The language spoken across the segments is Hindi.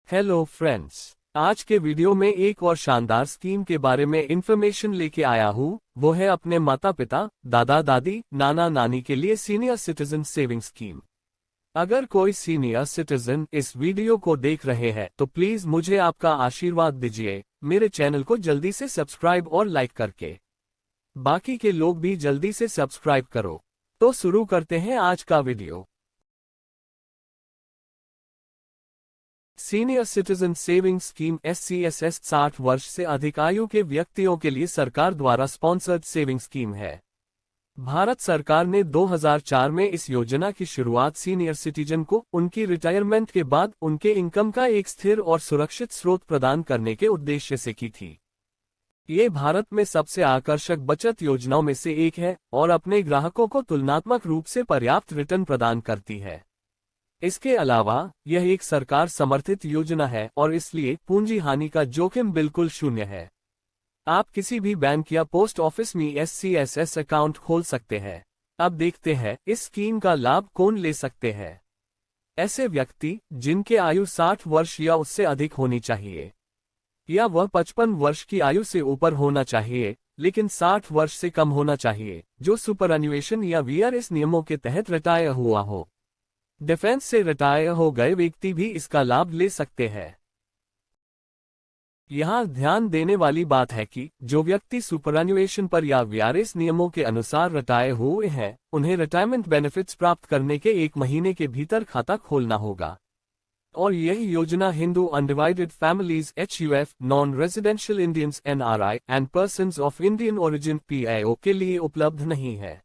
हेलो फ्रेंड्स, आज के वीडियो में एक और शानदार स्कीम के बारे में इंफॉर्मेशन लेके आया हूँ। वो है अपने माता पिता, दादा दादी, नाना नानी के लिए सीनियर सिटीजन सेविंग स्कीम। अगर कोई सीनियर सिटीजन इस वीडियो को देख रहे हैं तो प्लीज मुझे आपका आशीर्वाद दीजिए, मेरे चैनल को जल्दी से सब्सक्राइब और लाइक करके। बाकी के लोग भी जल्दी से सब्सक्राइब करो। तो शुरू करते हैं आज का video. Senior citizen saving scheme SCSS 60 वर्ष से अधिक आयु के व्यक्तियों के लिए सरकार द्वारा स्पॉन्सर्ड सेविंग स्कीम है। भारत सरकार ने 2004 में इस योजना की शुरुआत सीनियर सिटीजन को उनकी रिटायरमेंट के बाद उनके इनकम का एक स्थिर और सुरक्षित स्रोत प्रदान करने के उद्देश्य से की थी। ये भारत में सबसे आकर्षक बचत योजनाओं में से एक है और अपने ग्राहकों को तुलनात्मक रूप से पर्याप्त रिटर्न प्रदान करती है। इसके अलावा यह एक सरकार समर्थित योजना है और इसलिए पूंजी हानि का जोखिम बिल्कुल शून्य है। आप किसी भी बैंक या पोस्ट ऑफिस में SCSS अकाउंट खोल सकते हैं। अब देखते हैं इस स्कीम का लाभ कौन ले सकते हैं। ऐसे व्यक्ति जिनके आयु 60 वर्ष या उससे अधिक होनी चाहिए, या वह 55 वर्ष की आयु से ऊपर होना चाहिए लेकिन 60 वर्ष से कम होना चाहिए, जो सुपरएन्युएशन या VRS नियमों के तहत रिटायर हुआ हो। डिफेंस से रिटायर हो गए व्यक्ति भी इसका लाभ ले सकते हैं। यहाँ ध्यान देने वाली बात है कि जो व्यक्ति सुपरएन्युएशन पर या VRS नियमों के अनुसार रिटायर हुए हैं, उन्हें रिटायरमेंट बेनिफिट्स प्राप्त करने के 1 महीने के भीतर खाता खोलना होगा। और यह योजना Hindu undivided families HUF, non residential Indians NRI and persons of Indian origin PIO के लिए उपलब्ध नहीं है।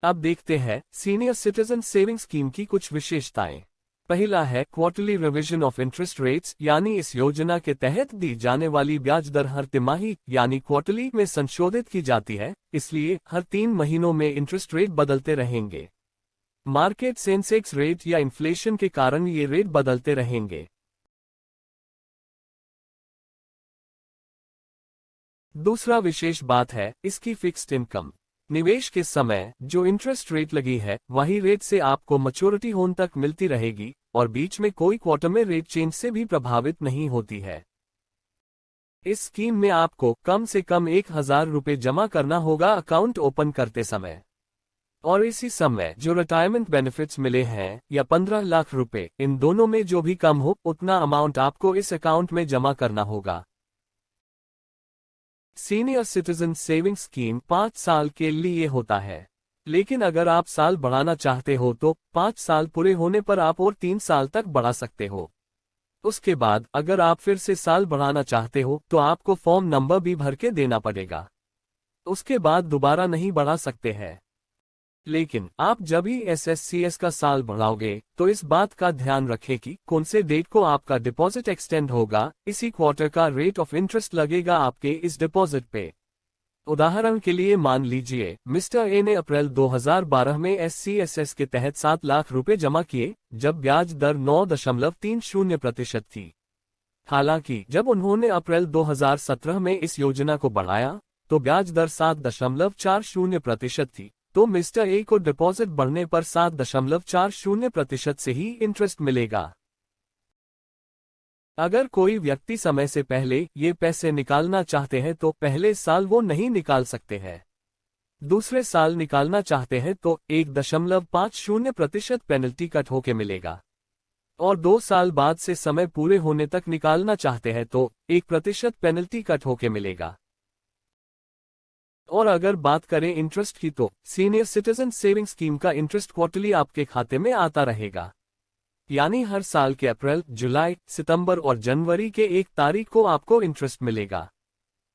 अब देखते हैं सीनियर सिटीजन सेविंग स्कीम की कुछ विशेषताएं। पहला है quarterly revision of interest rates, यानी इस योजना के तहत दी जाने वाली ब्याज दर हर तिमाही यानी क्वार्टरली में संशोधित की जाती है, इसलिए हर 3 महीनों में इंटरेस्ट रेट बदलते रहेंगे। मार्केट सेंसेक्स रेट या इन्फ्लेशन के कारण ये रेट बदलते रहेंगे। दूसरा विशेष बात है इसकी फिक्स्ड इनकम। निवेश के समय जो इंटरेस्ट रेट लगी है वही रेट से आपको मैच्योरिटी होने तक मिलती रहेगी और बीच में कोई क्वार्टर में रेट चेंज से भी प्रभावित नहीं होती है। इस स्कीम में आपको कम से कम 1000 रुपये जमा करना होगा अकाउंट ओपन करते समय। और इसी समय जो रिटायरमेंट बेनिफिट्स मिले हैं या 15 लाख रुपए, इन दोनों में जो भी कम हो उतना अमाउंट आपको इस अकाउंट में जमा करना होगा। सीनियर सिटीजन सेविंग स्कीम 5 साल के लिए होता है, लेकिन अगर आप साल बढ़ाना चाहते हो तो 5 साल पूरे होने पर आप और 3 साल तक बढ़ा सकते हो। उसके बाद अगर आप फिर से साल बढ़ाना चाहते हो तो आपको फॉर्म नंबर भी भर के देना पड़ेगा। उसके बाद दोबारा नहीं बढ़ा सकते हैं। लेकिन आप जब ही SSCS का साल बढ़ाओगे तो इस बात का ध्यान रखें कि कौन से डेट को आपका डिपॉजिट एक्सटेंड होगा, इसी क्वार्टर का रेट ऑफ इंटरेस्ट लगेगा आपके इस डिपॉजिट पे। उदाहरण के लिए मान लीजिए मिस्टर ए ने अप्रैल 2012 में SCSS के तहत 7 लाख रुपए जमा किए, जब ब्याज दर 9.30% थी। हालांकि जब उन्होंने अप्रैल 2017 में इस योजना को बढ़ाया तो ब्याज दर 7.40% थी, तो मिस्टर ए को डिपॉजिट बढ़ने पर 7.40% से ही इंटरेस्ट मिलेगा। अगर कोई व्यक्ति समय से पहले ये पैसे निकालना चाहते हैं तो पहले साल वो नहीं निकाल सकते हैं। दूसरे साल निकालना चाहते हैं तो 1.50% पेनल्टी कट होके मिलेगा। और 2 साल बाद से समय पूरे होने तक निकालना चाहते हैं तो 1% पेनल्टी कट होके मिलेगा। और अगर बात करें इंटरेस्ट की तो सीनियर सिटीजन सेविंग स्कीम का इंटरेस्ट क्वार्टरली आपके खाते में आता रहेगा, यानी हर साल के अप्रैल, जुलाई, सितंबर और जनवरी के 1 तारीख को आपको इंटरेस्ट मिलेगा।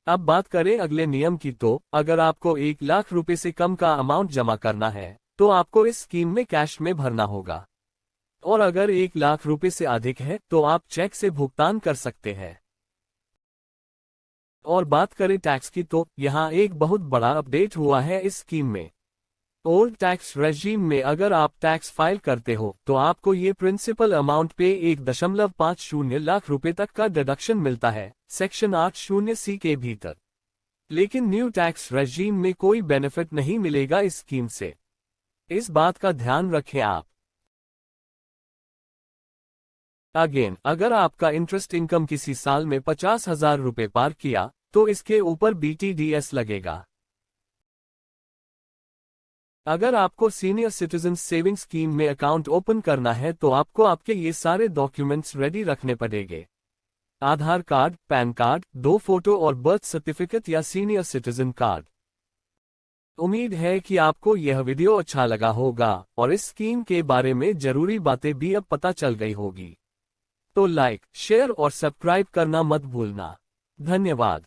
अब बात करें अगले नियम की तो अगर आपको 1 लाख रुपए से कम का अमाउंट जमा करना है तो आपको इस स्कीम में कैश में भरना होगा। और अगर 1 लाख रुपए से अधिक है तो आप चेक से भुगतान कर सकते हैं। और बात करें टैक्स की तो यहाँ एक बहुत बड़ा अपडेट हुआ है इस स्कीम में। ओल्ड टैक्स रेजीम में अगर आप टैक्स फाइल करते हो तो आपको ये प्रिंसिपल अमाउंट पे 1.50 लाख रुपए तक का डिडक्शन मिलता है सेक्शन 80C के भीतर। लेकिन न्यू टैक्स रेजीम में कोई बेनिफिट नहीं मिलेगा इस स्कीम से। इस बात का ध्यान रखें आप। अगेन, अगर आपका इंटरेस्ट इनकम किसी साल में 50,000 रुपये पार किया, तो इसके ऊपर BTDS लगेगा। अगर आपको सीनियर सिटीजन सेविंग स्कीम में अकाउंट ओपन करना है तो आपको आपके ये सारे डॉक्यूमेंट्स रेडी रखने पड़ेंगे। आधार कार्ड, पैन कार्ड, 2 फोटो और बर्थ सर्टिफिकेट या सीनियर सिटीजन कार्ड। उम्मीद है कि आपको यह वीडियो अच्छा लगा होगा और इस स्कीम के बारे में जरूरी बातें भी अब पता चल गई होगी। तो लाइक, शेयर और सब्सक्राइब करना मत भूलना। धन्यवाद।